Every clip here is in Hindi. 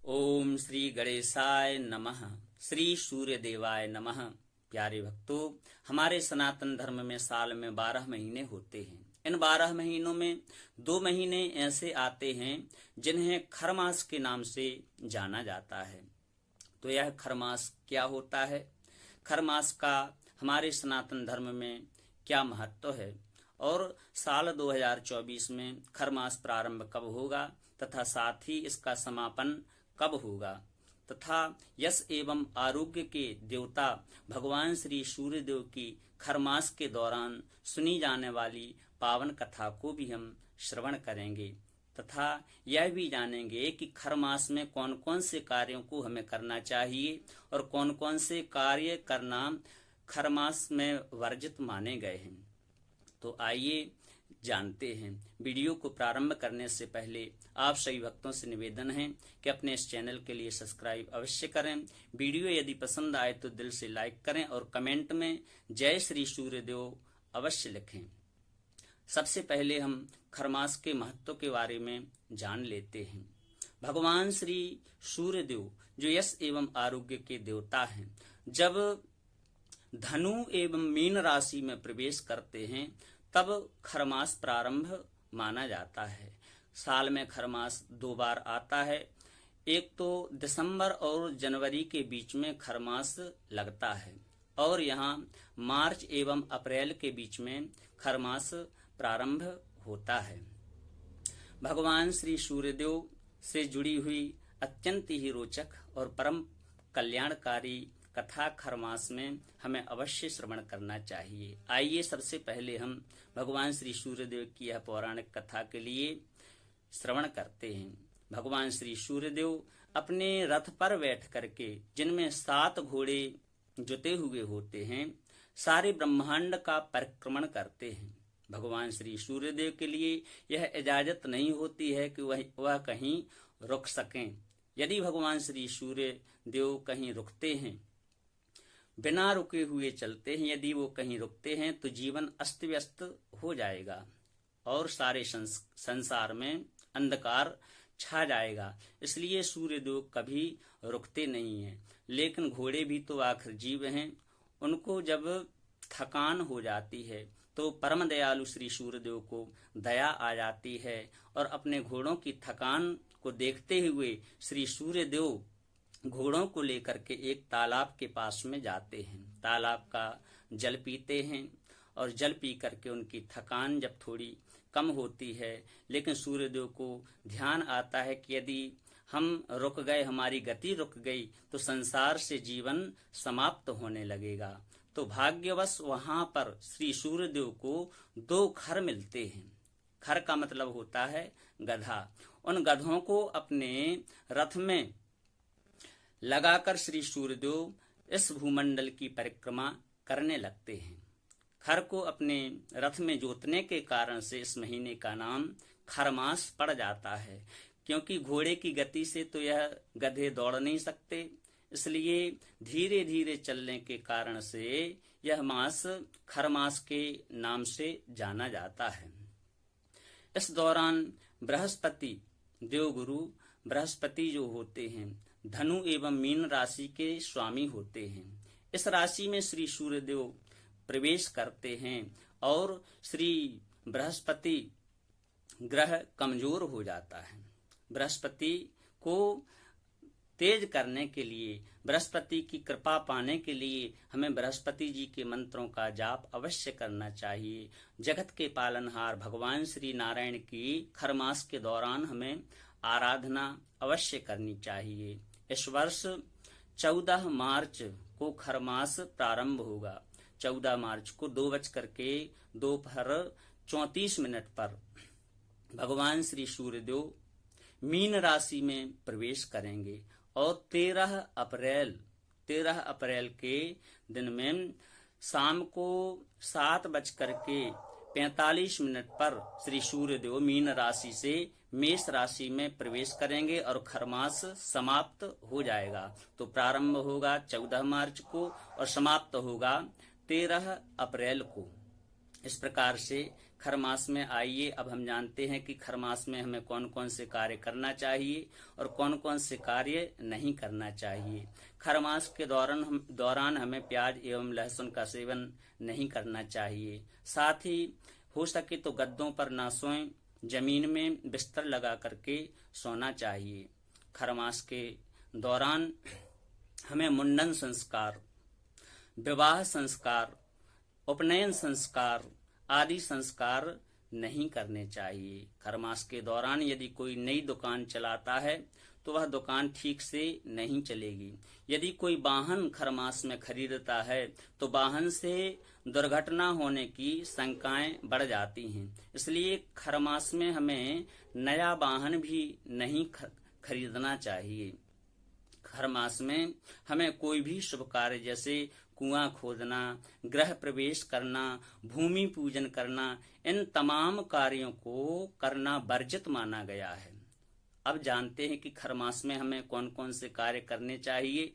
ओम श्री गणेशाय नमः। श्री सूर्य देवाय नमः। प्यारे भक्तों, हमारे सनातन धर्म में साल में 12 महीने होते हैं। इन 12 महीनों में 2 महीने ऐसे आते हैं जिन्हें खरमास के नाम से जाना जाता है। तो यह खरमास क्या होता है, खरमास का हमारे सनातन धर्म में क्या महत्व है और साल 2024 में खरमास प्रारंभ कब होगा तथा साथ ही इसका समापन कब होगा तथा यश एवं आरोग्य के देवता भगवान श्री सूर्यदेव की खरमास के दौरान सुनी जाने वाली पावन कथा को भी हम श्रवण करेंगे तथा यह भी जानेंगे कि खरमास में कौन कौन से कार्यों को हमें करना चाहिए और कौन कौन से कार्य करना खरमास में वर्जित माने गए हैं। तो आइए जानते हैं। वीडियो को प्रारंभ करने से पहले आप सभी भक्तों से निवेदन है कि अपने इस चैनल के लिए सब्सक्राइब अवश्य करें। वीडियो यदि पसंद आए तो दिल से लाइक करें और कमेंट में जय श्री सूर्यदेव अवश्य लिखें। सबसे पहले हम खरमास के महत्व के बारे में जान लेते हैं। भगवान श्री सूर्यदेव जो यश एवं आरोग्य के देवता हैं, जब धनु एवं मीन राशि में प्रवेश करते हैं तब खरमास प्रारंभ माना जाता है। साल में खरमास 2 बार आता है। एक तो दिसंबर और जनवरी के बीच में खरमास लगता है और यहाँ मार्च एवं अप्रैल के बीच में खरमास प्रारंभ होता है। भगवान श्री सूर्यदेव से जुड़ी हुई अत्यंत ही रोचक और परम कल्याणकारी कथा खरमास में हमें अवश्य श्रवण करना चाहिए। आइए सबसे पहले हम भगवान श्री सूर्यदेव की यह पौराणिक कथा के लिए श्रवण करते हैं। भगवान श्री सूर्यदेव अपने रथ पर बैठ करके, जिनमें 7 घोड़े जुते हुए होते हैं, सारे ब्रह्मांड का परिक्रमण करते हैं। भगवान श्री सूर्यदेव के लिए यह इजाजत नहीं होती है कि वह कहीं रुक सकें। यदि भगवान श्री सूर्य देव कहीं रुकते हैं, बिना रुके हुए चलते हैं, यदि वो कहीं रुकते हैं तो जीवन अस्त व्यस्त हो जाएगा और सारे संसार में अंधकार छा जाएगा। इसलिए सूर्यदेव कभी रुकते नहीं हैं। लेकिन घोड़े भी तो आखिर जीव हैं। उनको जब थकान हो जाती है तो परम दयालु श्री सूर्यदेव को दया आ जाती है और अपने घोड़ों की थकान को देखते हुए श्री सूर्यदेव घोड़ों को लेकर के एक तालाब के पास में जाते हैं। तालाब का जल पीते हैं और जल पी करके उनकी थकान जब थोड़ी कम होती है, लेकिन सूर्यदेव को ध्यान आता है कि यदि हम रुक गए, हमारी गति रुक गई तो संसार से जीवन समाप्त होने लगेगा। तो भाग्यवश वहां पर श्री सूर्यदेव को 2 खर मिलते हैं। खर का मतलब होता है गधा। उन गधों को अपने रथ में लगाकर श्री सूर्यदेव इस भूमंडल की परिक्रमा करने लगते हैं। खर को अपने रथ में जोतने के कारण से इस महीने का नाम खरमास पड़ जाता है, क्योंकि घोड़े की गति से तो यह गधे दौड़ नहीं सकते। इसलिए धीरे धीरे चलने के कारण से यह मास खरमास के नाम से जाना जाता है। इस दौरान बृहस्पति देवगुरु बृहस्पति जो होते हैं, धनु एवं मीन राशि के स्वामी होते हैं। इस राशि में श्री सूर्यदेव प्रवेश करते हैं और श्री बृहस्पति ग्रह कमजोर हो जाता है। बृहस्पति को तेज करने के लिए, बृहस्पति की कृपा पाने के लिए हमें बृहस्पति जी के मंत्रों का जाप अवश्य करना चाहिए। जगत के पालनहार भगवान श्री नारायण की खरमास के दौरान हमें आराधना अवश्य करनी चाहिए। इस वर्ष 14 मार्च को खरमास प्रारंभ होगा। 14 मार्च को 2:34 पर भगवान श्री सूर्यदेव मीन राशि में प्रवेश करेंगे और 13 अप्रैल के दिन में शाम को 7:45 पर श्री सूर्यदेव मीन राशि से मेष राशि में प्रवेश करेंगे और खरमास समाप्त हो जाएगा। तो प्रारंभ होगा 14 मार्च को और समाप्त होगा 13 अप्रैल को। इस प्रकार से खरमास में आइए अब हम जानते हैं कि खरमास में हमें कौन कौन से कार्य करना चाहिए और कौन कौन से कार्य नहीं करना चाहिए। खरमास के दौरान हमें प्याज एवं लहसुन का सेवन नहीं करना चाहिए। साथ ही हो सके तो गद्दों पर ना सोएं, जमीन में बिस्तर लगा करके सोना चाहिए। खरमास के दौरान हमें मुंडन संस्कार, विवाह संस्कार, उपनयन संस्कार आदि संस्कार नहीं करने चाहिए। खरमास के दौरान यदि कोई नई दुकान चलाता है तो वह दुकान ठीक से नहीं चलेगी। यदि कोई वाहन खरमास में खरीदता है तो वाहन से दुर्घटना होने की शंकाएं बढ़ जाती हैं। इसलिए खरमास में हमें नया वाहन भी नहीं खरीदना चाहिए। खरमास में हमें कोई भी शुभ कार्य जैसे कुआं खोदना, गृह प्रवेश करना, भूमि पूजन करना, इन तमाम कार्यों को करना वर्जित माना गया है। अब जानते हैं कि खरमास में हमें कौन कौन से कार्य करने चाहिए।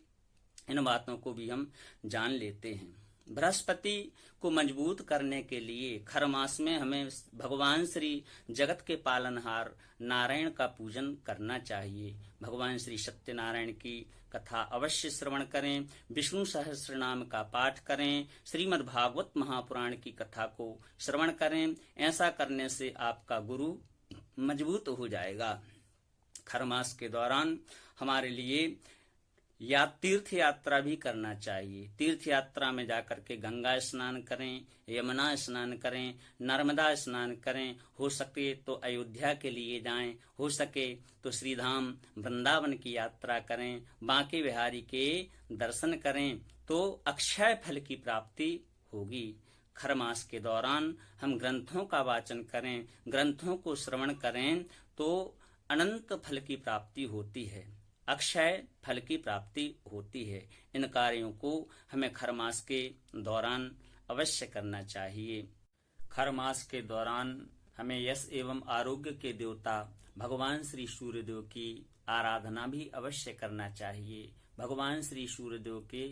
इन बातों को भी हम जान लेते हैं। बृहस्पति को मजबूत करने के लिए खरमास में हमें भगवान श्री जगत के पालनहार नारायण का पूजन करना चाहिए। भगवान श्री सत्यनारायण की कथा अवश्य श्रवण करें, विष्णु सहस्त्रनाम का पाठ करें, श्रीमद् भागवत महापुराण की कथा को श्रवण करें। ऐसा करने से आपका गुरु मजबूत हो जाएगा। खरमास के दौरान हमारे लिए तीर्थ यात्रा भी करना चाहिए। तीर्थ यात्रा में जाकर के गंगा स्नान करें, यमुना स्नान करें, नर्मदा स्नान करें। हो सके तो अयोध्या के लिए जाएं, हो सके तो श्रीधाम वृंदावन की यात्रा करें, बांके बिहारी के दर्शन करें तो अक्षय फल की प्राप्ति होगी। खरमास के दौरान हम ग्रंथों का वाचन करें, ग्रंथों को श्रवण करें तो अनंत फल की प्राप्ति होती है, अक्षय फल की प्राप्ति होती है। इन कार्यों को हमें खरमास के दौरान अवश्य करना चाहिए। खरमास के दौरान हमें यश एवं आरोग्य के देवता भगवान श्री सूर्यदेव की आराधना भी अवश्य करना चाहिए। भगवान श्री सूर्यदेव के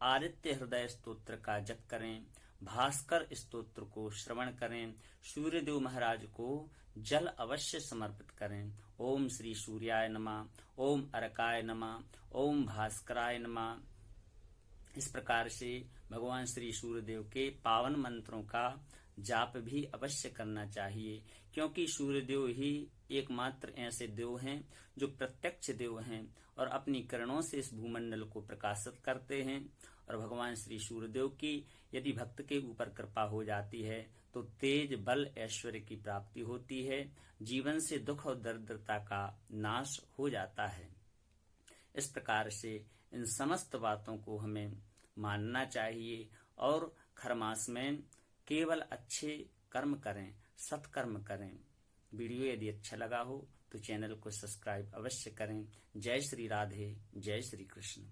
आदित्य हृदय स्तोत्र का जप करें, भास्कर स्तोत्र को श्रवण करें, सूर्यदेव महाराज को जल अवश्य समर्पित करें। ओम श्री सूर्याय नमः, ओम अरकाय नमः, ओम भास्कराय नमः। इस प्रकार से भगवान श्री सूर्यदेव के पावन मंत्रों का जाप भी अवश्य करना चाहिए, क्योंकि सूर्यदेव ही एकमात्र ऐसे देव हैं जो प्रत्यक्ष देव हैं और अपनी किरणों से इस भूमंडल को प्रकाशित करते हैं। और भगवान श्री सूर्यदेव की यदि भक्त के ऊपर कृपा हो जाती है तो तेज बल ऐश्वर्य की प्राप्ति होती है, जीवन से दुख और दरिद्रता का नाश हो जाता है। इस प्रकार से इन समस्त बातों को हमें मानना चाहिए और खरमास में केवल अच्छे कर्म करें, सत्कर्म करें। वीडियो यदि अच्छा लगा हो तो चैनल को सब्सक्राइब अवश्य करें। जय श्री राधे, जय श्री कृष्ण।